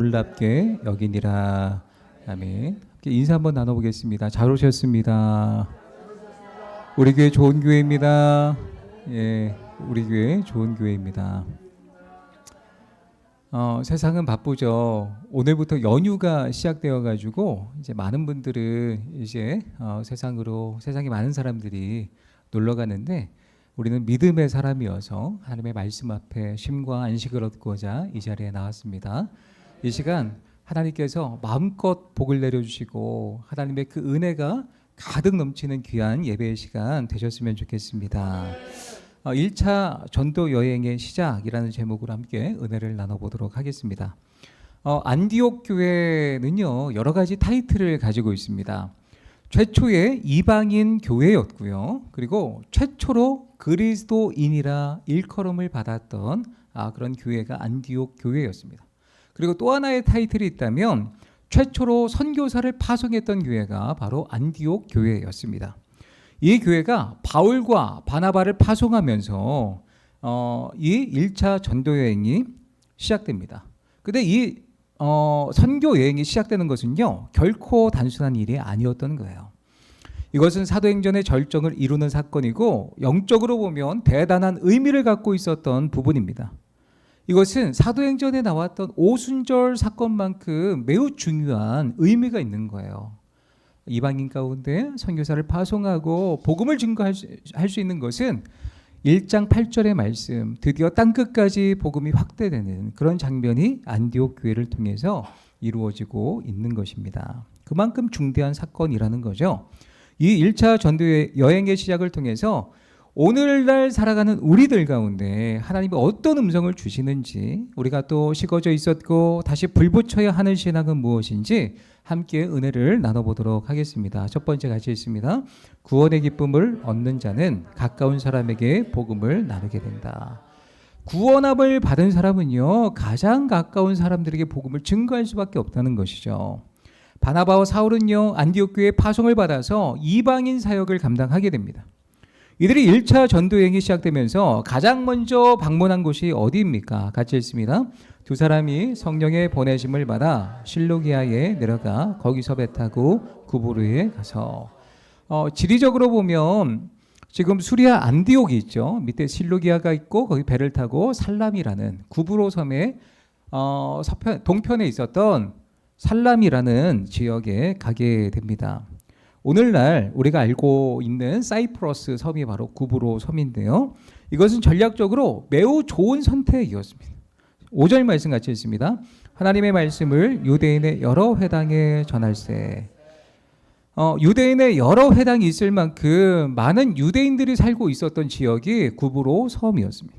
놀랍게 여기니라. 아멘. 함께 인사 한번 나눠보겠습니다. 잘 오셨습니다. 우리 교회 좋은 교회입니다. 예, 우리 교회 좋은 교회입니다. 세상은 바쁘죠. 오늘부터 연휴가 시작되어 가지고 이제 많은 분들은 이제 세상에 많은 사람들이 놀러 가는데, 우리는 믿음의 사람이어서 하나님의 말씀 앞에 쉼과 안식을 얻고자 이 자리에 나왔습니다. 이 시간 하나님께서 마음껏 복을 내려주시고 하나님의 그 은혜가 가득 넘치는 귀한 예배의 시간 되셨으면 좋겠습니다. 1차 전도 여행의 시작이라는 제목으로 함께 은혜를 나눠보도록 하겠습니다. 안디옥 교회는요, 여러 가지 타이틀을 가지고 있습니다. 최초의 이방인 교회였고요. 그리고 최초로 그리스도인이라 일컬음을 받았던 그런 교회가 안디옥 교회였습니다. 그리고 또 하나의 타이틀이 있다면 최초로 선교사를 파송했던 교회가 바로 안디옥 교회였습니다. 이 교회가 바울과 바나바를 파송하면서 이 1차 전도 여행이 시작됩니다. 근데 이 선교 여행이 시작되는 것은요, 결코 단순한 일이 아니었던 거예요. 이것은 사도행전의 절정을 이루는 사건이고 영적으로 보면 대단한 의미를 갖고 있었던 부분입니다. 이것은 사도행전에 나왔던 오순절 사건만큼 매우 중요한 의미가 있는 거예요. 이방인 가운데 선교사를 파송하고 복음을 증거할 수 있는 것은 1장 8절의 말씀, 드디어 땅끝까지 복음이 확대되는 그런 장면이 안디옥 교회를 통해서 이루어지고 있는 것입니다. 그만큼 중대한 사건이라는 거죠. 이 1차 전도 여행의 시작을 통해서 오늘날 살아가는 우리들 가운데 하나님이 어떤 음성을 주시는지, 우리가 또 식어져 있었고 다시 불붙여야 하는 신앙은 무엇인지 함께 은혜를 나눠보도록 하겠습니다. 첫 번째 같이 있습니다. 구원의 기쁨을 얻는 자는 가까운 사람에게 복음을 나누게 된다. 구원함을 받은 사람은요, 가장 가까운 사람들에게 복음을 증거할 수밖에 없다는 것이죠. 바나바와 사울은요, 안디옥 교회의 파송을 받아서 이방인 사역을 감당하게 됩니다. 이들이 1차 전도여행이 시작되면서 가장 먼저 방문한 곳이 어디입니까? 같이 읽습니다. 두 사람이 성령의 보내심을 받아 실로기아에 내려가 거기서 배 타고 구브로에 가서, 지리적으로 보면 지금 수리아 안디옥이 있죠. 밑에 실로기아가 있고 거기 배를 타고 살람이라는 구브로 섬의 동편에 있었던 살람이라는 지역에 가게 됩니다. 오늘날 우리가 알고 있는 사이프러스 섬이 바로 구브로 섬인데요. 이것은 전략적으로 매우 좋은 선택이었습니다. 5절 말씀 같이 읽습니다. 하나님의 말씀을 유대인의 여러 회당에 전할세. 유대인의 여러 회당이 있을 만큼 많은 유대인들이 살고 있었던 지역이 구브로 섬이었습니다.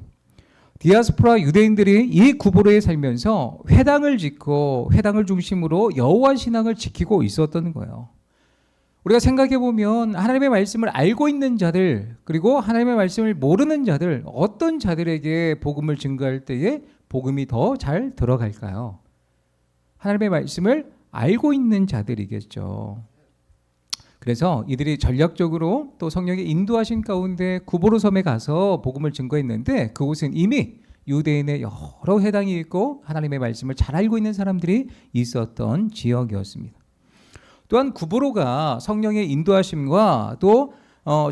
디아스포라 유대인들이 이 구브로에 살면서 회당을 짓고 회당을 중심으로 여호와 신앙을 지키고 있었던 거예요. 우리가 생각해 보면 하나님의 말씀을 알고 있는 자들, 그리고 하나님의 말씀을 모르는 자들, 어떤 자들에게 복음을 증거할 때에 복음이 더 잘 들어갈까요? 하나님의 말씀을 알고 있는 자들이겠죠. 그래서 이들이 전략적으로 또 성령의 인도하신 가운데 구브로 섬에 가서 복음을 증거했는데, 그곳은 이미 유대인의 여러 회당이 있고 하나님의 말씀을 잘 알고 있는 사람들이 있었던 지역이었습니다. 또한 구브로가 성령의 인도하심과 또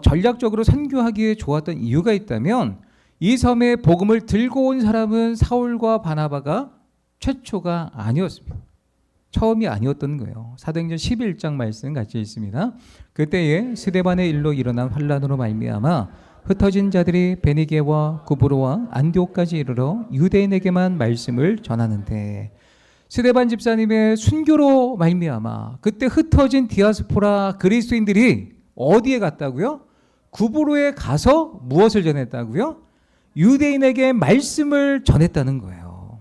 전략적으로 선교하기에 좋았던 이유가 있다면, 이 섬에 복음을 들고 온 사람은 사울과 바나바가 최초가 아니었습니다. 처음이 아니었던 거예요. 사도행전 11장 말씀 같이 읽습니다. 그때에 스데반의 일로 일어난 환란으로 말미암아 흩어진 자들이 베니게와 구브로와 안디옥까지 이르러 유대인에게만 말씀을 전하는데, 스데반 집사님의 순교로 말미암아 그때 흩어진 디아스포라 그리스도인들이 어디에 갔다고요? 구브로에 가서 무엇을 전했다고요? 유대인에게 말씀을 전했다는 거예요.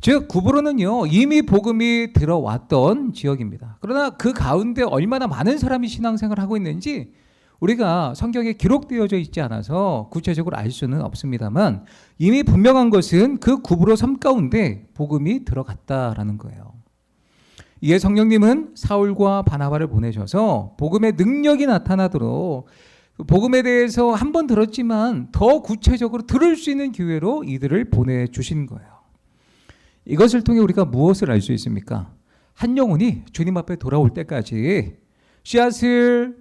즉 구브로는요, 이미 복음이 들어왔던 지역입니다. 그러나 그 가운데 얼마나 많은 사람이 신앙생활을 하고 있는지 우리가 성경에 기록되어져 있지 않아서 구체적으로 알 수는 없습니다만, 이미 분명한 것은 그 구브로 섬 가운데 복음이 들어갔다라는 거예요. 이에 성령님은 사울과 바나바를 보내셔서 복음의 능력이 나타나도록, 복음에 대해서 한 번 들었지만 더 구체적으로 들을 수 있는 기회로 이들을 보내주신 거예요. 이것을 통해 우리가 무엇을 알 수 있습니까? 한 영혼이 주님 앞에 돌아올 때까지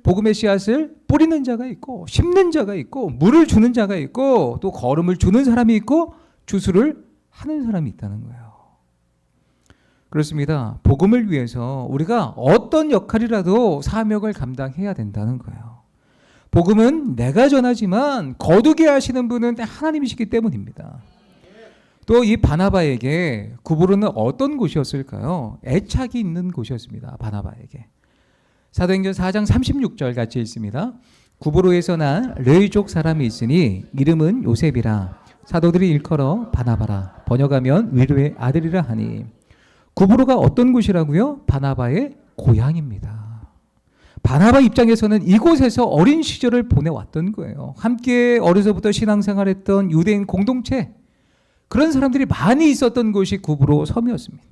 복음의 씨앗을 뿌리는 자가 있고 심는 자가 있고 물을 주는 자가 있고 또 거름을 주는 사람이 있고 주수를 하는 사람이 있다는 거예요. 그렇습니다. 복음을 위해서 우리가 어떤 역할이라도 사명을 감당해야 된다는 거예요. 복음은 내가 전하지만 거두게 하시는 분은 하나님이시기 때문입니다. 또 이 바나바에게 구브로는 어떤 곳이었을까요? 애착이 있는 곳이었습니다. 바나바에게. 사도행전 4장 36절 같이 읽습니다. 구브로에서 난 르이족 사람이 있으니 이름은 요셉이라 사도들이 일컬어 바나바라 번역하면 위로의 아들이라 하니. 구브로가 어떤 곳이라고요? 바나바의 고향입니다. 바나바 입장에서는 이곳에서 어린 시절을 보내왔던 거예요. 함께 어려서부터 신앙생활했던 유대인 공동체, 그런 사람들이 많이 있었던 곳이 구브로 섬이었습니다.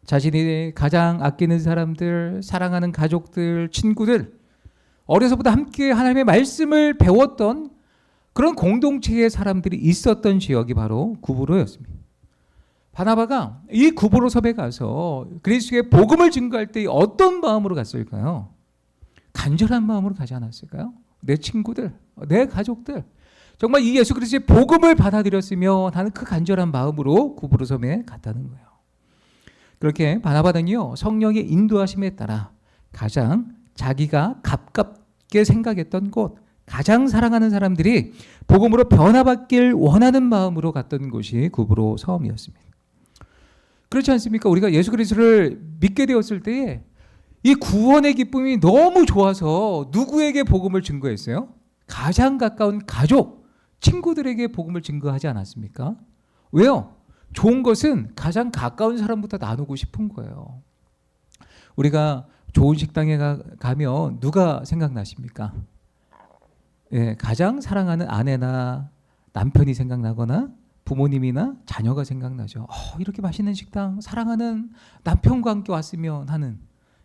자신이 가장 아끼는 사람들, 사랑하는 가족들, 친구들, 어려서부터 함께 하나님의 말씀을 배웠던 그런 공동체의 사람들이 있었던 지역이 바로 구브로였습니다. 바나바가 이 구브로 섬에 가서 그리스도의 복음을 증거할 때 어떤 마음으로 갔을까요? 간절한 마음으로 가지 않았을까요? 내 친구들, 내 가족들, 정말 이 예수 그리스도의 복음을 받아들였으며 하는 그 간절한 마음으로 구브로 섬에 갔다는 거예요. 그렇게 바나바는요, 성령의 인도하심에 따라 가장 자기가 가깝게 생각했던 곳, 가장 사랑하는 사람들이 복음으로 변화받길 원하는 마음으로 갔던 곳이 구브로 섬이었습니다. 그렇지 않습니까? 우리가 예수 그리스도를 믿게 되었을 때에 이 구원의 기쁨이 너무 좋아서 누구에게 복음을 증거했어요? 가장 가까운 가족, 친구들에게 복음을 증거하지 않았습니까? 왜요? 좋은 것은 가장 가까운 사람부터 나누고 싶은 거예요. 우리가 좋은 식당에 가면 누가 생각나십니까? 예, 가장 사랑하는 아내나 남편이 생각나거나 부모님이나 자녀가 생각나죠. 이렇게 맛있는 식당, 사랑하는 남편과 함께 왔으면 하는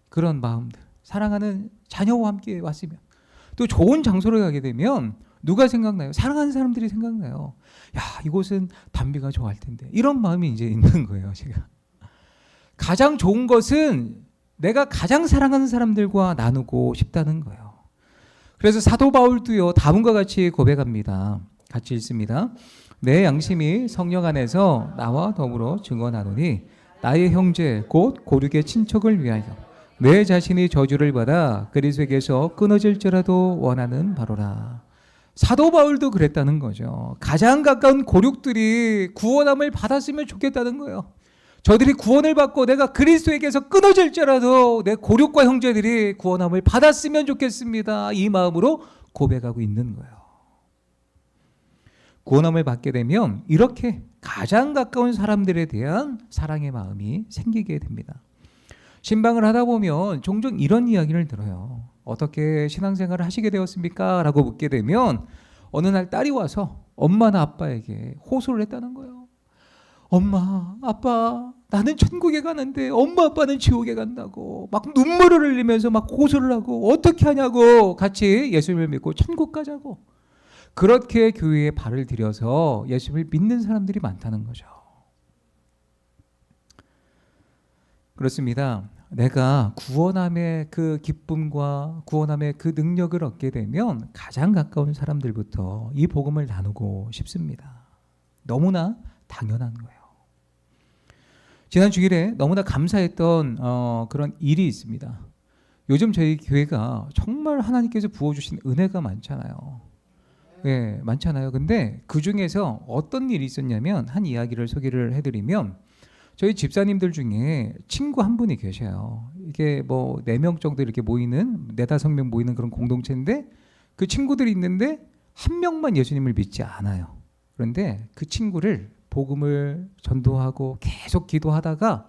그런 마음들, 사랑하는 자녀와 함께 왔으면. 또 좋은 장소를 가게 되면 누가 생각나요? 사랑하는 사람들이 생각나요. 야, 이곳은 담비가 좋아할 텐데. 이런 마음이 이제 있는 거예요, 제가. 가장 좋은 것은 내가 가장 사랑하는 사람들과 나누고 싶다는 거예요. 그래서 사도 바울도요, 다음과 같이 고백합니다. 같이 읽습니다. 내 양심이 성령 안에서 나와 더불어 증언하노니 나의 형제 곧 고륙의 친척을 위하여 내 자신이 저주를 받아 그리스도에게서 끊어질지라도 원하는 바로라. 사도 바울도 그랬다는 거죠. 가장 가까운 고륙들이 구원함을 받았으면 좋겠다는 거예요. 저들이 구원을 받고 내가 그리스도에게서 끊어질지라도 내 고륙과 형제들이 구원함을 받았으면 좋겠습니다. 이 마음으로 고백하고 있는 거예요. 구원함을 받게 되면 이렇게 가장 가까운 사람들에 대한 사랑의 마음이 생기게 됩니다. 신방을 하다 보면 종종 이런 이야기를 들어요. 어떻게 신앙생활을 하시게 되었습니까? 라고 묻게 되면 어느 날 딸이 와서 엄마나 아빠에게 호소를 했다는 거예요. 엄마, 아빠, 나는 천국에 가는데 엄마, 아빠는 지옥에 간다고 막 눈물을 흘리면서 막 호소를 하고 어떻게 하냐고 같이 예수님을 믿고 천국 가자고. 그렇게 교회에 발을 들여서 예수님을 믿는 사람들이 많다는 거죠. 그렇습니다. 내가 구원함의 그 기쁨과 구원함의 그 능력을 얻게 되면 가장 가까운 사람들부터 이 복음을 나누고 싶습니다. 너무나 당연한 거예요. 지난 주일에 너무나 감사했던 그런 일이 있습니다. 요즘 저희 교회가 정말 하나님께서 부어주신 은혜가 많잖아요. 네, 많잖아요. 근데 그 중에서 어떤 일이 있었냐면 한 이야기를 소개를 해드리면 저희 집사님들 중에 친구 한 분이 계셔요. 이게 뭐 4명 정도 이렇게 모이는 4-5명 모이는 그런 공동체인데 그 친구들이 있는데 한 명만 예수님을 믿지 않아요. 그런데 그 친구를 복음을 전도하고 계속 기도하다가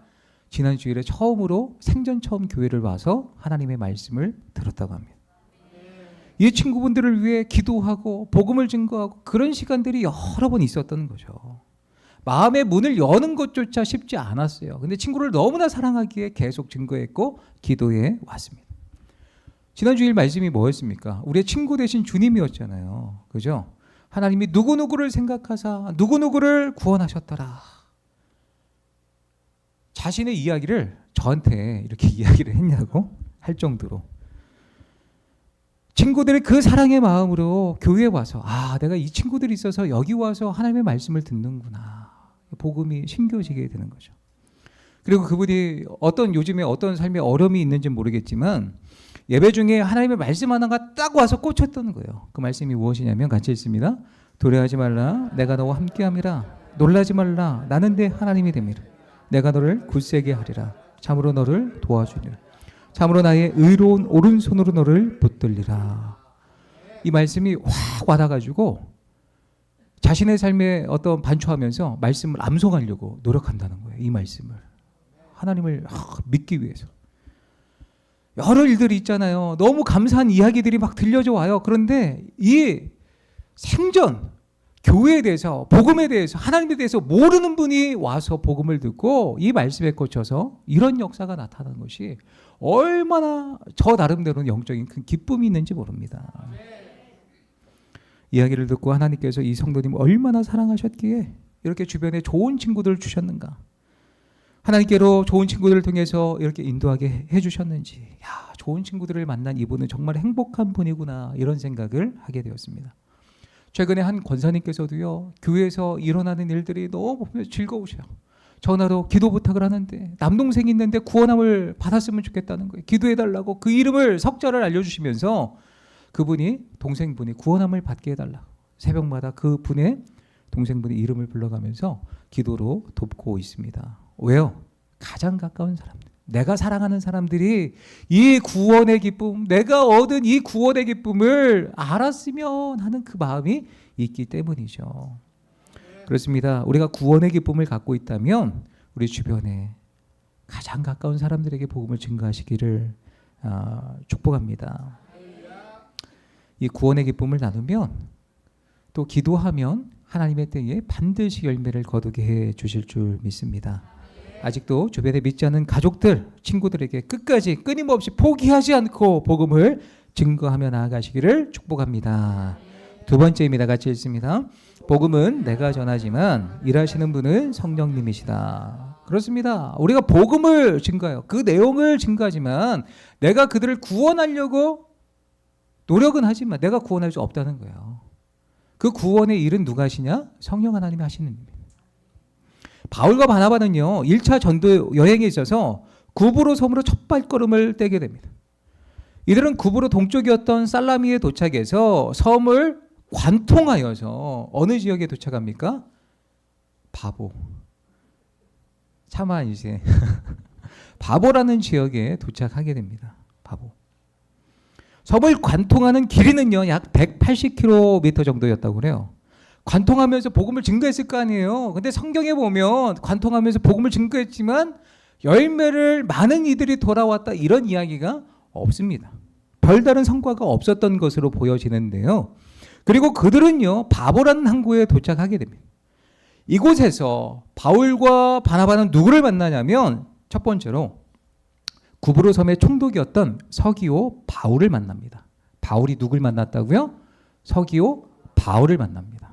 지난 주일에 처음으로 생전 처음 교회를 와서 하나님의 말씀을 들었다고 합니다. 이 친구분들을 위해 기도하고 복음을 증거하고 그런 시간들이 여러 번 있었던 거죠. 마음의 문을 여는 것조차 쉽지 않았어요. 근데 친구를 너무나 사랑하기에 계속 증거했고 기도해 왔습니다. 지난 주일 말씀이 뭐였습니까? 우리의 친구 대신 주님이었잖아요. 그죠? 하나님이 누구누구를 생각하사 누구누구를 구원하셨더라. 자신의 이야기를 저한테 이렇게 이야기를 했냐고 할 정도로 친구들이 그 사랑의 마음으로 교회에 와서 내가 이 친구들이 있어서 여기 와서 하나님의 말씀을 듣는구나. 복음이 심겨지게 되는 거죠. 그리고 그분이 요즘에 어떤 삶에 어려움이 있는지 모르겠지만 예배 중에 하나님의 말씀 하나가 딱 와서 꽂혔던 거예요. 그 말씀이 무엇이냐면 같이 읽습니다. 도래하지 말라. 내가 너와 함께함이라. 놀라지 말라. 나는 내 하나님이 됨이라. 내가 너를 굳세게 하리라. 참으로 너를 도와주리라. 참으로 나의 의로운 오른손으로 너를 붙들리라. 이 말씀이 확 와닿아가지고 자신의 삶에 어떤 반추하면서 말씀을 암송하려고 노력한다는 거예요. 이 말씀을. 하나님을 믿기 위해서. 여러 일들이 있잖아요. 너무 감사한 이야기들이 막 들려져 와요. 그런데 이 생전 교회에 대해서, 복음에 대해서, 하나님에 대해서 모르는 분이 와서 복음을 듣고 이 말씀에 꽂혀서 이런 역사가 나타나는 것이 얼마나 저 나름대로는 영적인 큰 기쁨이 있는지 모릅니다. 이야기를 듣고 하나님께서 이 성도님을 얼마나 사랑하셨기에 이렇게 주변에 좋은 친구들을 주셨는가. 하나님께로 좋은 친구들을 통해서 이렇게 인도하게 해주셨는지, 좋은 친구들을 만난 이분은 정말 행복한 분이구나, 이런 생각을 하게 되었습니다. 최근에 한 권사님께서도요, 교회에서 일어나는 일들이 너무 즐거우셔요. 전화로 기도 부탁을 하는데 남동생이 있는데 구원함을 받았으면 좋겠다는 거예요. 기도해달라고 그 이름을 석자를 알려주시면서 그분이, 동생분이 구원함을 받게 해달라고 새벽마다 그 분의 동생분의 이름을 불러가면서 기도로 돕고 있습니다. 왜요? 가장 가까운 사람들, 내가 사랑하는 사람들이 이 구원의 기쁨, 내가 얻은 이 구원의 기쁨을 알았으면 하는 그 마음이 있기 때문이죠. 그렇습니다. 우리가 구원의 기쁨을 갖고 있다면 우리 주변에 가장 가까운 사람들에게 복음을 증거하시기를 축복합니다. 이 구원의 기쁨을 나누면 또 기도하면 하나님의 때에 반드시 열매를 거두게 해 주실 줄 믿습니다. 아직도 주변에 믿지 않는 가족들, 친구들에게 끝까지 끊임없이 포기하지 않고 복음을 증거하며 나아가시기를 축복합니다. 두 번째입니다. 같이 읽습니다. 복음은 내가 전하지만 일하시는 분은 성령님이시다. 그렇습니다. 우리가 복음을 증거해요. 그 내용을 증거하지만 내가 그들을 구원하려고 노력은 하지만 내가 구원할 수 없다는 거예요. 그 구원의 일은 누가 하시냐? 성령 하나님이 하시는 일입니다. 바울과 바나바는요, 1차 전도 여행에 있어서 구브로 섬으로 첫 발걸음을 떼게 됩니다. 이들은 구브로 동쪽이었던 살라미에 도착해서 섬을 관통하여서 어느 지역에 도착합니까? 바보. 차마 이제 바보라는 지역에 도착하게 됩니다. 바보. 섬을 관통하는 길이는요, 약 180km 정도였다고 그래요. 관통하면서 복음을 증거했을 거 아니에요. 근데 성경에 보면 관통하면서 복음을 증거했지만 열매를 많은 이들이 돌아왔다, 이런 이야기가 없습니다. 별다른 성과가 없었던 것으로 보여지는데요. 그리고 그들은요, 바보라는 항구에 도착하게 됩니다. 이곳에서 바울과 바나바는 누구를 만나냐면 첫 번째로 구브로 섬의 총독이었던 서기오 바울을 만납니다. 바울이 누굴 만났다고요? 서기오 바울을 만납니다.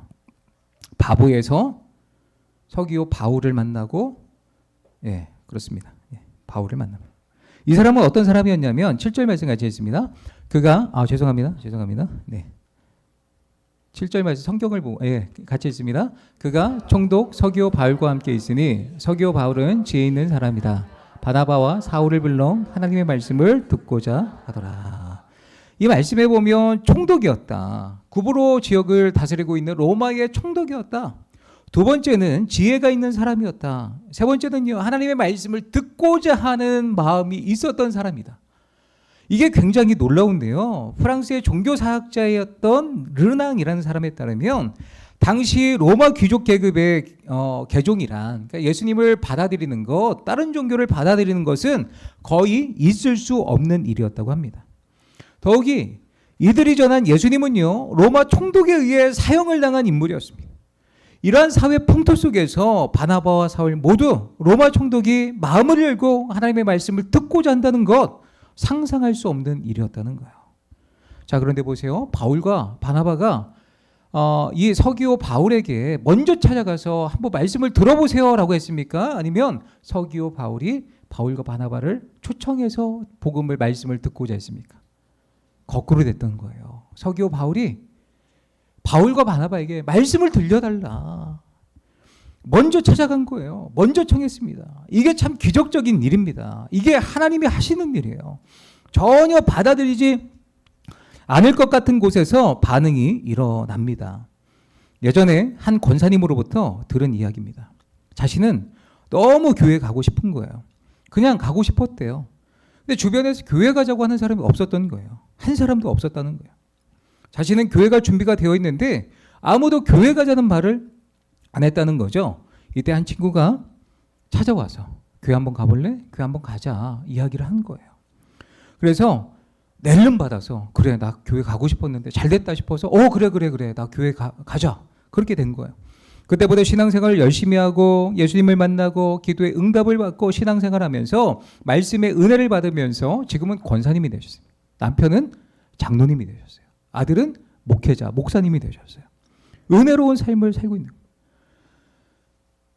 바보에서 서기오 바울을 만나고, 그렇습니다. 바울을 만납니다. 이 사람은 어떤 사람이었냐면 7절 말씀 같이 있습니다. 그가 죄송합니다. 네. 7절 말씀 성경을 같이 있습니다. 그가 총독 서기오 바울과 함께 있으니 서기오 바울은 지혜 있는 사람이다. 바나바와 사울을 불러 하나님의 말씀을 듣고자 하더라. 이 말씀에 보면 총독이었다. 구브로 지역을 다스리고 있는 로마의 총독이었다. 두 번째는 지혜가 있는 사람이었다. 세 번째는요, 하나님의 말씀을 듣고자 하는 마음이 있었던 사람이다. 이게 굉장히 놀라운데요. 프랑스의 종교사학자였던 르낭이라는 사람에 따르면 당시 로마 귀족 계급의 개종이란, 그러니까 예수님을 받아들이는 것, 다른 종교를 받아들이는 것은 거의 있을 수 없는 일이었다고 합니다. 더욱이 이들이 전한 예수님은요, 로마 총독에 의해 사형을 당한 인물이었습니다. 이러한 사회 풍토 속에서 바나바와 사울 모두 로마 총독이 마음을 열고 하나님의 말씀을 듣고자 한다는 것, 상상할 수 없는 일이었다는 거예요. 자, 그런데 보세요. 바울과 바나바가 이 서기오 바울에게 먼저 찾아가서 한번 말씀을 들어보세요라고 했습니까? 아니면 서기오 바울이 바울과 바나바를 초청해서 복음을 말씀을 듣고자 했습니까? 거꾸로 됐던 거예요. 서기오 바울이 바울과 바나바에게 말씀을 들려달라. 먼저 찾아간 거예요. 먼저 청했습니다. 이게 참 기적적인 일입니다. 이게 하나님이 하시는 일이에요. 전혀 받아들이지 않을 것 같은 곳에서 반응이 일어납니다. 예전에 한 권사님으로부터 들은 이야기입니다. 자신은 너무 교회 가고 싶은 거예요. 그냥 가고 싶었대요. 근데 주변에서 교회 가자고 하는 사람이 없었던 거예요. 한 사람도 없었다는 거예요. 자신은 교회 갈 준비가 되어 있는데 아무도 교회 가자는 말을 안 했다는 거죠. 이때 한 친구가 찾아와서 교회 한번 가볼래? 교회 한번 가자 이야기를 한 거예요. 그래서 낼름 받아서 그래 나 교회 가고 싶었는데 잘 됐다 싶어서 그래 나 교회 가자 그렇게 된 거예요. 그때부터 신앙생활을 열심히 하고 예수님을 만나고 기도에 응답을 받고 신앙생활하면서 말씀의 은혜를 받으면서 지금은 권사님이 되셨습니다. 남편은 장로님이 되셨어요. 아들은 목회자, 목사님이 되셨어요. 은혜로운 삶을 살고 있는 거예요.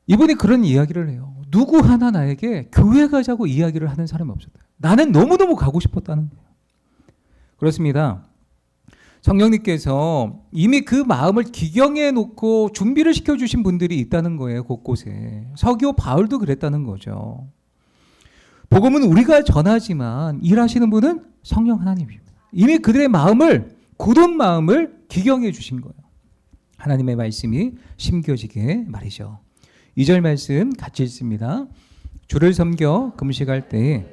이분이 그런 이야기를 해요. 누구 하나 나에게 교회 가자고 이야기를 하는 사람이 없었다. 나는 너무너무 가고 싶었다는 거예요. 그렇습니다. 성령님께서 이미 그 마음을 기경해 놓고 준비를 시켜주신 분들이 있다는 거예요. 곳곳에. 서기오 바울도 그랬다는 거죠. 복음은 우리가 전하지만 일하시는 분은 성령 하나님입니다. 이미 그들의 마음을 굳은 마음을 기경해 주신 거예요. 하나님의 말씀이 심겨지게 말이죠. 2절 말씀 같이 읽습니다. 주를 섬겨 금식할 때에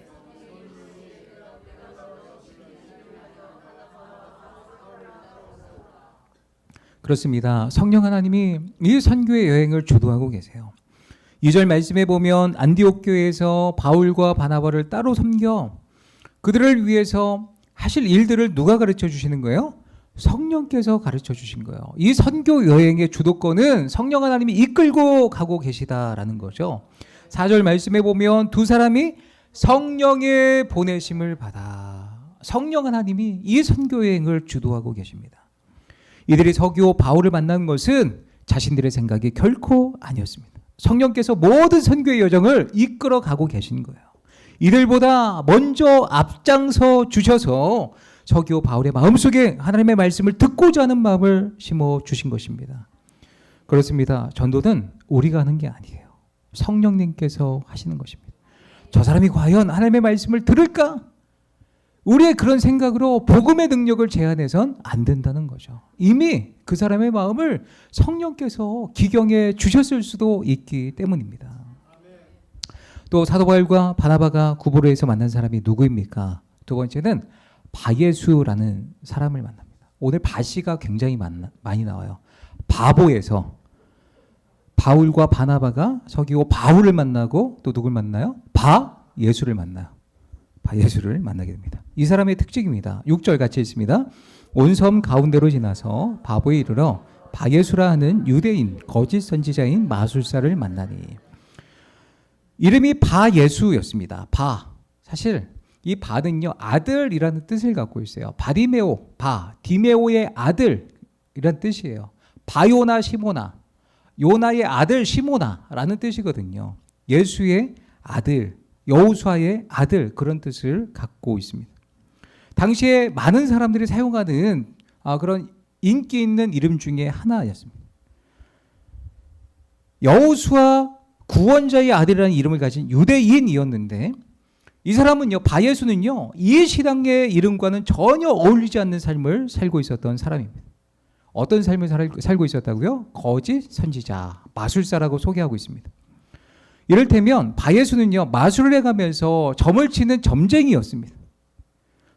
그렇습니다. 성령 하나님이 이 선교의 여행을 주도하고 계세요. 2절 말씀에 보면 안디옥 교회에서 바울과 바나바를 따로 섬겨 그들을 위해서 하실 일들을 누가 가르쳐 주시는 거예요? 성령께서 가르쳐 주신 거예요. 이 선교 여행의 주도권은 성령 하나님이 이끌고 가고 계시다라는 거죠. 4절 말씀에 보면 두 사람이 성령의 보내심을 받아 성령 하나님이 이 선교 여행을 주도하고 계십니다. 이들이 서기오 바울을 만난 것은 자신들의 생각이 결코 아니었습니다. 성령께서 모든 선교의 여정을 이끌어 가고 계신 거예요. 이들보다 먼저 앞장서 주셔서 서기오 바울의 마음속에 하나님의 말씀을 듣고자 하는 마음을 심어 주신 것입니다. 그렇습니다. 전도는 우리가 하는 게 아니에요. 성령님께서 하시는 것입니다. 저 사람이 과연 하나님의 말씀을 들을까? 우리의 그런 생각으로 복음의 능력을 제한해선 안 된다는 거죠. 이미 그 사람의 마음을 성령께서 기경해 주셨을 수도 있기 때문입니다. 또 사도 바울과 바나바가 구브로에서 만난 사람이 누구입니까? 두 번째는 바예수라는 사람을 만납니다. 오늘 바시가 굉장히 많이 나와요. 바보에서 바울과 바나바가 서기오 바울을 만나고 또 누굴 만나요? 바예수를 만나요. 바예수를 만나게 됩니다. 이 사람의 특징입니다. 6절 같이 읽습니다. 온 섬 가운데로 지나서 바보에 이르러 바예수라 하는 유대인 거짓 선지자인 마술사를 만나니 이름이 바예수였습니다. 사실 이 바는요 아들이라는 뜻을 갖고 있어요. 바디메오, 디메오의 아들이란 뜻이에요. 바요나 시모나, 요나의 아들 시모나라는 뜻이거든요. 예수의 아들, 여호수아의 아들 그런 뜻을 갖고 있습니다. 당시에 많은 사람들이 사용하는 그런 인기 있는 이름 중에 하나였습니다. 여호수아 구원자의 아들이라는 이름을 가진 유대인이었는데 이 사람은요, 바예수는요, 이 신앙의 이름과는 전혀 어울리지 않는 삶을 살고 있었던 사람입니다. 어떤 삶을 살고 있었다고요? 거짓 선지자, 마술사라고 소개하고 있습니다. 이를테면 바예수는요, 마술을 해가면서 점을 치는 점쟁이였습니다.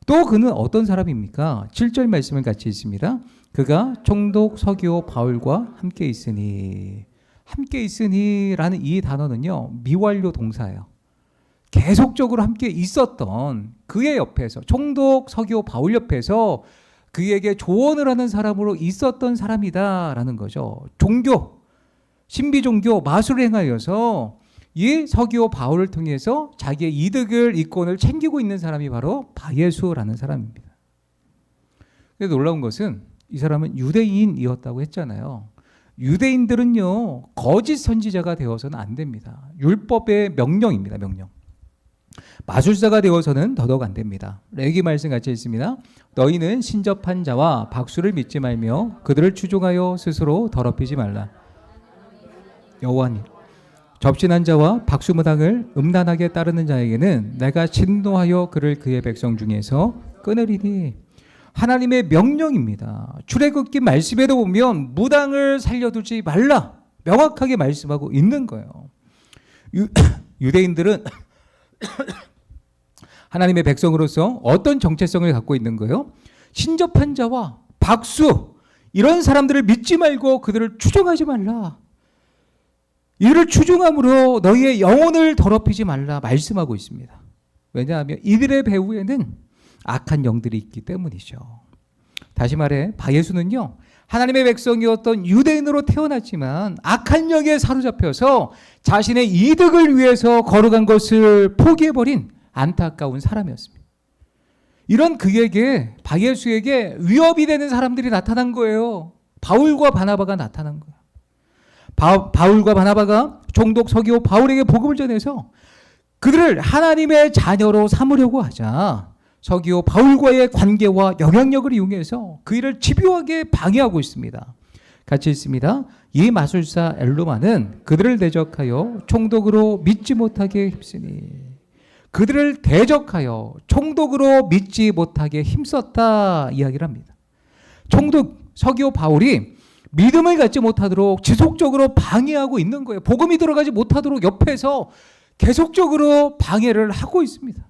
또 그는 어떤 사람입니까? 7절 말씀을 같이 읽습니다. 그가 총독 서기오 바울과 함께 있으니라는 이 단어는요, 미완료 동사예요. 계속적으로 함께 있었던 그의 옆에서 총독 서기오 바울 옆에서 그에게 조언을 하는 사람으로 있었던 사람이다라는 거죠. 종교, 신비 종교, 마술을 행하여서 이 서기오 바울을 통해서 자기의 이득을 이권을 챙기고 있는 사람이 바로 바예수라는 사람입니다. 그런데 놀라운 것은 이 사람은 유대인이었다고 했잖아요. 유대인들은요, 거짓 선지자가 되어서는 안 됩니다. 율법의 명령입니다. 명령. 마술사가 되어서는 더더욱 안 됩니다. 레위기 말씀 같이 있습니다. 너희는 신접한 자와 박수를 믿지 말며 그들을 추종하여 스스로 더럽히지 말라. 여호와님, 접신한 자와 박수무당을 음란하게 따르는 자에게는 내가 진노하여 그를 그의 백성 중에서 끊으리니. 하나님의 명령입니다. 출애굽기 말씀에도 보면 무당을 살려두지 말라 명확하게 말씀하고 있는 거예요. 유대인들은 하나님의 백성으로서 어떤 정체성을 갖고 있는 거예요? 신접한 자와 박수, 이런 사람들을 믿지 말고 그들을 추종하지 말라. 이를 추종함으로 너희의 영혼을 더럽히지 말라 말씀하고 있습니다. 왜냐하면 이들의 배후에는 악한 영들이 있기 때문이죠. 다시 말해 바예수는요, 하나님의 백성이었던 유대인으로 태어났지만 악한 영에 사로잡혀서 자신의 이득을 위해서 거룩한 것을 포기해버린 안타까운 사람이었습니다. 이런 그에게, 바예수에게 위협이 되는 사람들이 나타난 거예요. 바울과 바나바가 나타난 거예요. 바울과 바나바가 총독 서기오 바울에게 복음을 전해서 그들을 하나님의 자녀로 삼으려고 하자 서기오 바울과의 관계와 영향력을 이용해서 그 일을 집요하게 방해하고 있습니다. 같이 있습니다. 이 마술사 엘루마는 그들을 대적하여 총독으로 믿지 못하게 힘쓰니. 그들을 대적하여 총독으로 믿지 못하게 힘썼다 이야기를 합니다. 총독 서기오 바울이 믿음을 갖지 못하도록 지속적으로 방해하고 있는 거예요. 복음이 들어가지 못하도록 옆에서 계속적으로 방해를 하고 있습니다.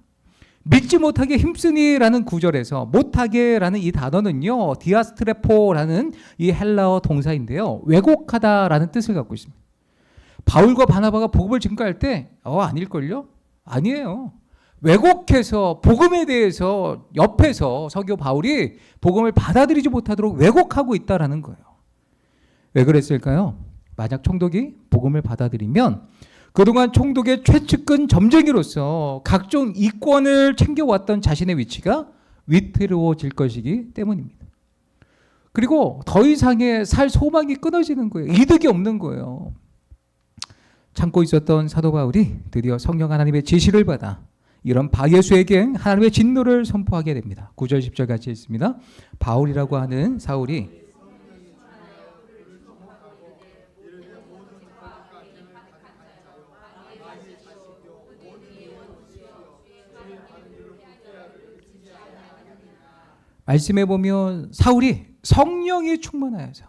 믿지 못하게 힘쓰니라는 구절에서 못하게라는 이 단어는요, 디아스트레포라는 이 헬라어 동사인데요, 왜곡하다라는 뜻을 갖고 있습니다. 바울과 바나바가 복음을 증거할 때 아닐걸요? 아니에요. 왜곡해서 복음에 대해서 옆에서 서기오 바울이 복음을 받아들이지 못하도록 왜곡하고 있다라는 거예요. 왜 그랬을까요? 만약 총독이 복음을 받아들이면 그동안 총독의 최측근 점쟁이로서 각종 이권을 챙겨왔던 자신의 위치가 위태로워질 것이기 때문입니다. 그리고 더 이상의 살 소망이 끊어지는 거예요. 이득이 없는 거예요. 참고 있었던 사도 바울이 드디어 성령 하나님의 지시를 받아 이런 바예수에게 하나님의 진노를 선포하게 됩니다. 9절 10절 같이 있습니다. 바울이라고 하는 사울이 말씀해 보면 사울이 성령이 충만하여서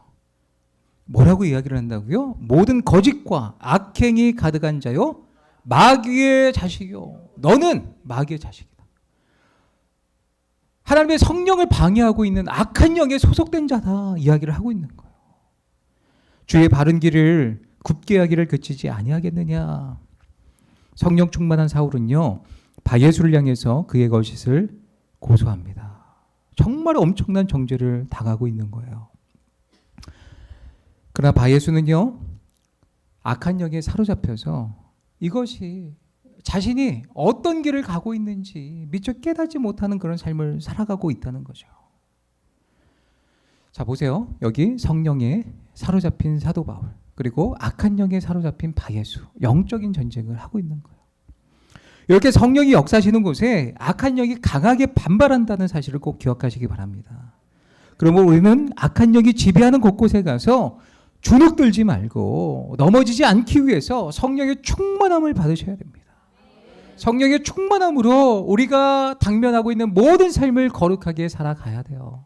뭐라고 이야기를 한다고요? 모든 거짓과 악행이 가득한 자요, 마귀의 자식이요. 너는 마귀의 자식이다. 하나님의 성령을 방해하고 있는 악한 영에 소속된 자다 이야기를 하고 있는 거예요. 주의 바른 길을 굳게 하기를 그치지 아니하겠느냐. 성령 충만한 사울은요, 바예수를 향해서 그의 거짓을 고소합니다. 정말 엄청난 정죄를 당하고 있는 거예요. 그러나 바예수는요, 악한 영에 사로잡혀서 이것이 자신이 어떤 길을 가고 있는지 미처 깨닫지 못하는 그런 삶을 살아가고 있다는 거죠. 자, 보세요. 여기 성령에 사로잡힌 사도 바울, 그리고 악한 영에 사로잡힌 바예수, 영적인 전쟁을 하고 있는 거예요. 이렇게 성령이 역사하시는 곳에 악한 영이 강하게 반발한다는 사실을 꼭 기억하시기 바랍니다. 그러면 우리는 악한 영이 지배하는 곳곳에 가서 주눅들지 말고 넘어지지 않기 위해서 성령의 충만함을 받으셔야 됩니다. 성령의 충만함으로 우리가 당면하고 있는 모든 삶을 거룩하게 살아가야 돼요.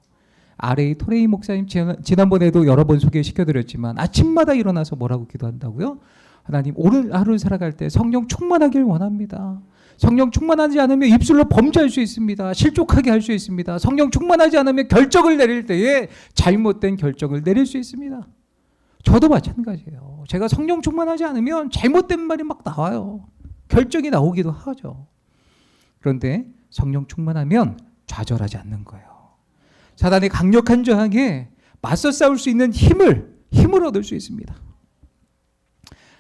RA 토레이 목사님 지난번에도 여러 번 소개시켜드렸지만 아침마다 일어나서 뭐라고 기도한다고요? 하나님, 오늘 하루를 살아갈 때 성령 충만하길 원합니다. 성령 충만하지 않으면 입술로 범죄할 수 있습니다. 실족하게 할 수 있습니다. 성령 충만하지 않으면 결정을 내릴 때에 잘못된 결정을 내릴 수 있습니다. 저도 마찬가지예요. 제가 성령 충만하지 않으면 잘못된 말이 막 나와요. 결정이 나오기도 하죠. 그런데 성령 충만하면 좌절하지 않는 거예요. 사단의 강력한 저항에 맞서 싸울 수 있는 힘을 얻을 수 있습니다.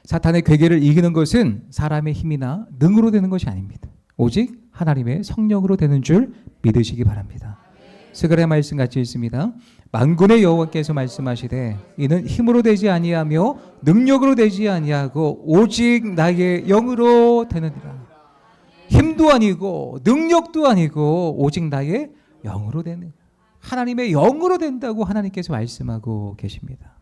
사탄의 괴계를 이기는 것은 사람의 힘이나 능으로 되는 것이 아닙니다. 오직 하나님의 성령으로 되는 줄 믿으시기 바랍니다. 스가랴 말씀 같이 있습니다. 만군의 여호와께서 말씀하시되 이는 힘으로 되지 아니하며 능력으로 되지 아니하고 오직 나의 영으로 되느니라. 힘도 아니고 능력도 아니고 오직 나의 영으로 되는, 하나님의 영으로 된다고 하나님께서 말씀하고 계십니다.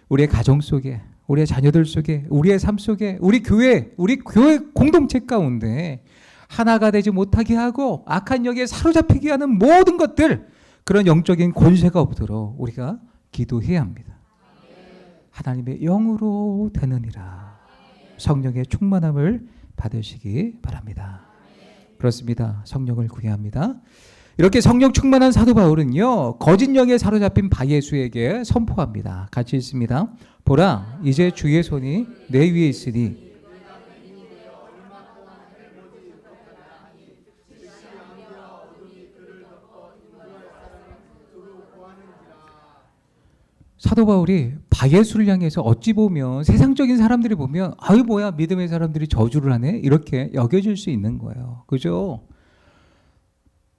우리의 가정 속에, 우리의 자녀들 속에, 우리의 삶 속에, 우리 교회 공동체 가운데 하나가 되지 못하게 하고 악한 영에 사로잡히게 하는 모든 것들, 그런 영적인 권세가 없도록 우리가 기도해야 합니다. 하나님의 영으로 되느니라. 성령의 충만함을 받으시기 바랍니다. 그렇습니다. 성령을 구해야 합니다. 이렇게 성령 충만한 사도 바울은요, 거짓 영에 사로잡힌 바예수에게 선포합니다. 같이 읽습니다. 보라, 이제 주의 손이 내 위에 있으니 사도 바울이 바예수를 향해서 어찌 보면 세상적인 사람들이 보면 아유 뭐야 믿음의 사람들이 저주를 하네 이렇게 여겨질 수 있는 거예요. 그죠?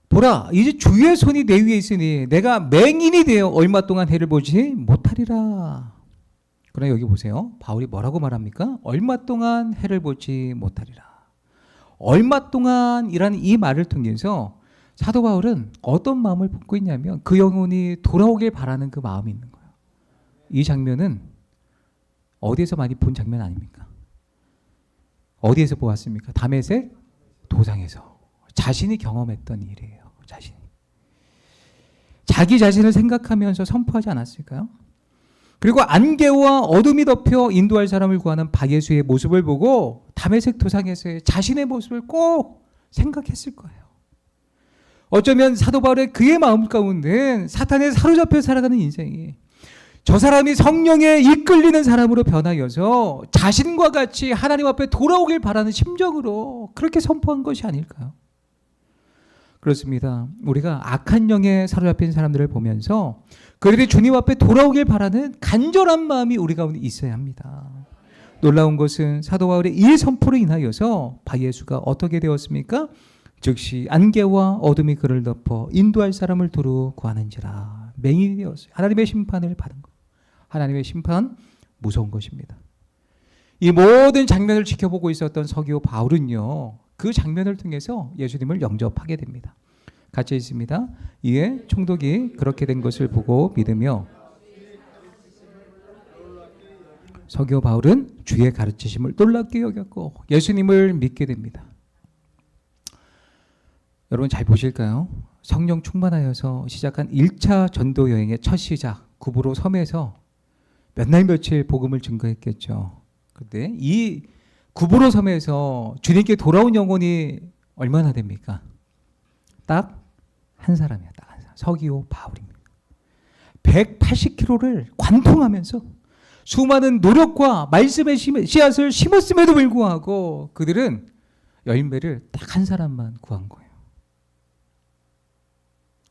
보라 이제 주의 손이 내 위에 있으니 내가 맹인이 되어 얼마 동안 해를 보지 못하리라. 그러나 여기 보세요. 바울이 뭐라고 말합니까? 얼마 동안 해를 보지 못하리라. 얼마 동안이라는 이 말을 통해서 사도 바울은 어떤 마음을 품고 있냐면 그 영혼이 돌아오길 바라는 그 마음이 있는 거예요. 이 장면은 어디에서 많이 본 장면 아닙니까? 어디에서 보았습니까? 다메섹 도상에서 자신이 경험했던 일이에요. 자기 자신을 생각하면서 선포하지 않았을까요? 그리고 안개와 어둠이 덮여 인도할 사람을 구하는 바예수의 모습을 보고 다메섹 도상에서의 자신의 모습을 꼭 생각했을 거예요. 어쩌면 사도 바울의 그의 마음 가운데 사탄에 사로잡혀 살아가는 인생이 저 사람이 성령에 이끌리는 사람으로 변하여서 자신과 같이 하나님 앞에 돌아오길 바라는 심정으로 그렇게 선포한 것이 아닐까요? 그렇습니다. 우리가 악한 영에 사로잡힌 사람들을 보면서 그들이 주님 앞에 돌아오길 바라는 간절한 마음이 우리 가운데 있어야 합니다. 놀라운 것은 사도 바울의 이 선포로 인하여서 바예수가 어떻게 되었습니까? 즉시 안개와 어둠이 그를 덮어 인도할 사람을 두루 구하는지라. 맹인이 되었어요. 하나님의 심판을 받은 것. 하나님의 심판 무서운 것입니다. 이 모든 장면을 지켜보고 있었던 서기오 바울은요. 그 장면을 통해서 예수님을 영접하게 됩니다. 같이 있습니다. 이에 총독이 그렇게 된 것을 보고 믿으며 서기오 바울은 주의 가르치심을 놀랍게 여겼고 예수님을 믿게 됩니다. 여러분 잘 보실까요? 성령 충만하여서 시작한 1차 전도 여행의 첫 시작 구브로 섬에서 몇 날 며칠 복음을 증거했겠죠. 그런데 이 구브로 섬에서 주님께 돌아온 영혼이 얼마나 됩니까? 딱 한 사람이야. 딱 한 사람. 서기오 바울입니다. 180km를 관통하면서 수많은 노력과 말씀의 씨앗을 심었음에도 불구하고 그들은 열매를 딱 한 사람만 구한 거예요.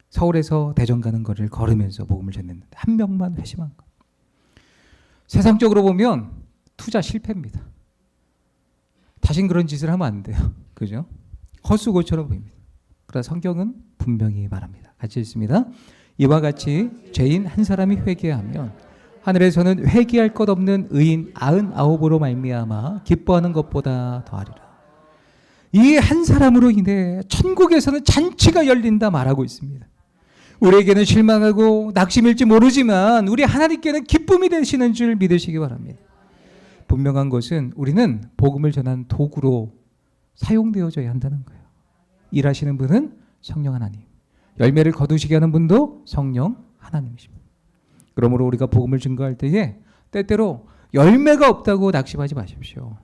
서울에서 대전 가는 거리를 걸으면서 복음을 전했는데 한 명만 회심한 거. 세상적으로 보면 투자 실패입니다. 다신 그런 짓을 하면 안 돼요. 그죠? 헛수고처럼 보입니다. 그러나 성경은 분명히 말합니다. 같이 읽습니다. 이와 같이 죄인 한 사람이 회개하면 하늘에서는 회개할 것 없는 의인 99으로 말미암아 기뻐하는 것보다 더하리라. 이 한 사람으로 인해 천국에서는 잔치가 열린다 말하고 있습니다. 우리에게는 실망하고 낙심일지 모르지만 우리 하나님께는 기쁨이 되시는 줄 믿으시기 바랍니다. 분명한 것은 우리는 복음을 전하는 도구로 사용되어져야 한다는 거예요. 일하시는 분은 성령 하나님, 열매를 거두시게 하는 분도 성령 하나님이십니다. 그러므로 우리가 복음을 증거할 때에 때때로 열매가 없다고 낙심하지 마십시오.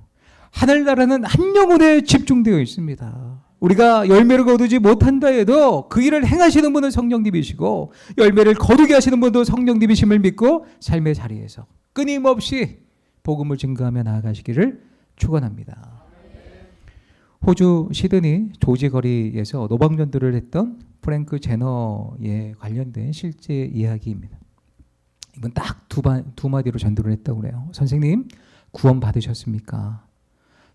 하늘나라는 한 영혼에 집중되어 있습니다. 우리가 열매를 거두지 못한다 해도 그 일을 행하시는 분은 성령님이시고 열매를 거두게 하시는 분도 성령님이심을 믿고 삶의 자리에서 끊임없이 복음을 증거하며 나아가시기를 축원합니다. 호주 시드니 조지 거리에서 노방전도를 했던 프랭크 제너에 관련된 실제 이야기입니다. 이분 딱 두 마디로 전도를 했다고 그래요. 선생님, 구원 받으셨습니까?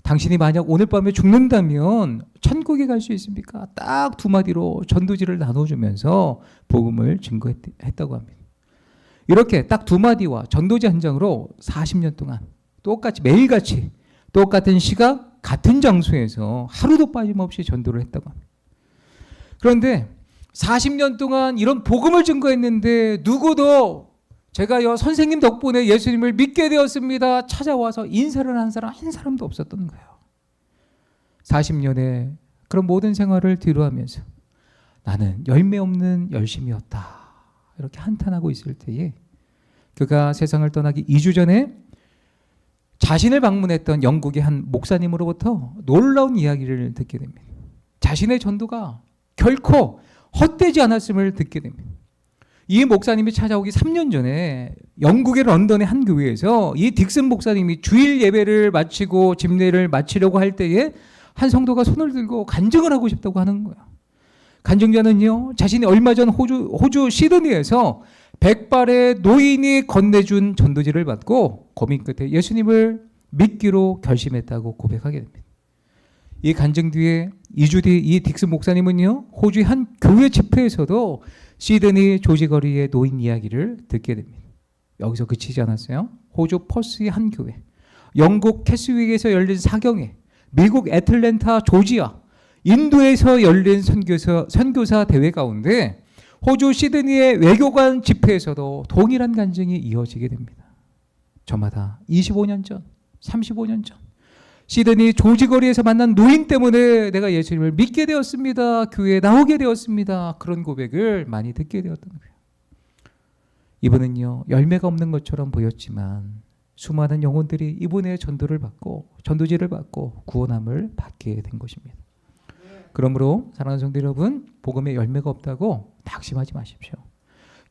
당신이 만약 오늘 밤에 죽는다면 천국에 갈 수 있습니까? 딱 두 마디로 전도지를 나눠주면서 복음을 증거했다고 합니다. 이렇게 딱 두 마디와 전도지 한 장으로 40년 동안 똑같이 매일같이 똑같은 시각 같은 장소에서 하루도 빠짐없이 전도를 했다고 합니다. 그런데 40년 동안 이런 복음을 증거했는데 누구도 제가요 선생님 덕분에 예수님을 믿게 되었습니다 찾아와서 인사를 한 사람 한 사람도 없었던 거예요. 40년의 그런 모든 생활을 뒤로하면서 나는 열매 없는 열심이었다 이렇게 한탄하고 있을 때에 그가 세상을 떠나기 2주 전에 자신을 방문했던 영국의 한 목사님으로부터 놀라운 이야기를 듣게 됩니다. 자신의 전도가 결코 헛되지 않았음을 듣게 됩니다. 이 목사님이 찾아오기 3년 전에 영국의 런던의 한 교회에서 이 딕슨 목사님이 주일 예배를 마치고 집례를 마치려고 할 때에 한 성도가 손을 들고 간증을 하고 싶다고 하는 거예요. 간증자는요, 자신이 얼마 전 호주 시드니에서 100발의 노인이 건네준 전도지를 받고 고민 끝에 예수님을 믿기로 결심했다고 고백하게 됩니다. 이 간증 뒤에 2주 뒤 이 딕슨 목사님은요, 호주의 한 교회 집회에서도 시드니 조지거리의 노인 이야기를 듣게 됩니다. 여기서 그치지 않았어요. 호주 퍼스의 한 교회, 영국 캐스윅에서 열린 사경회, 미국 애틀랜타 조지아, 인도에서 열린 선교사 대회 가운데 호주 시드니의 외교관 집회에서도 동일한 간증이 이어지게 됩니다. 저마다 25년 전, 35년 전 시드니 조지거리에서 만난 노인 때문에 내가 예수님을 믿게 되었습니다. 교회에 나오게 되었습니다. 그런 고백을 많이 듣게 되었던 거예요. 이분은요, 열매가 없는 것처럼 보였지만 수많은 영혼들이 이분의 전도를 받고 전도지를 받고 구원함을 받게 된 것입니다. 그러므로 사랑하는 성도 여러분, 복음에 열매가 없다고 낙심하지 마십시오.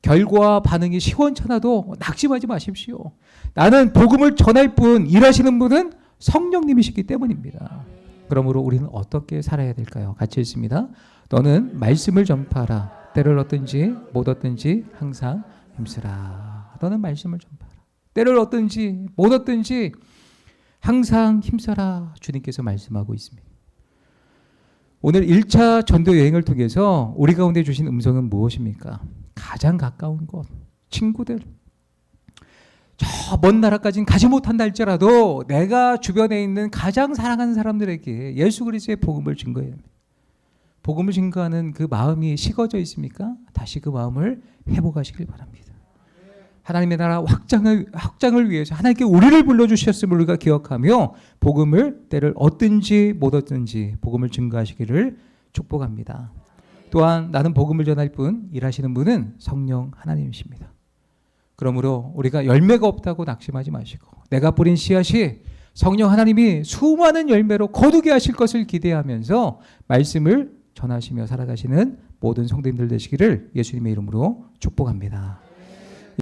결과와 반응이 시원찮아도 낙심하지 마십시오. 나는 복음을 전할 뿐, 일하시는 분은 성령님이시기 때문입니다. 그러므로 우리는 어떻게 살아야 될까요? 같이 읽습니다. 너는 말씀을 전파하라. 때를 얻든지 못 얻든지 항상 힘쓰라. 너는 말씀을 전파하라. 때를 얻든지 못 얻든지 항상 힘써라. 주님께서 말씀하고 있습니다. 오늘 1차 전도 여행을 통해서 우리 가운데 주신 음성은 무엇입니까? 가장 가까운 곳, 친구들, 저 먼 나라까지는 가지 못한다 할지라도 내가 주변에 있는 가장 사랑하는 사람들에게 예수 그리스도의 복음을 증거해야 합니다. 복음을 증거하는 그 마음이 식어져 있습니까? 다시 그 마음을 회복하시길 바랍니다. 하나님의 나라 확장을 위해서 하나님께 우리를 불러주셨음을 우리가 기억하며 복음을 때를 얻든지 못 얻든지 복음을 증거하시기를 축복합니다. 또한 나는 복음을 전할 뿐 일하시는 분은 성령 하나님이십니다. 그러므로 우리가 열매가 없다고 낙심하지 마시고 내가 뿌린 씨앗이 성령 하나님이 수많은 열매로 거두게 하실 것을 기대하면서 말씀을 전하시며 살아가시는 모든 성도님들 되시기를 예수님의 이름으로 축복합니다.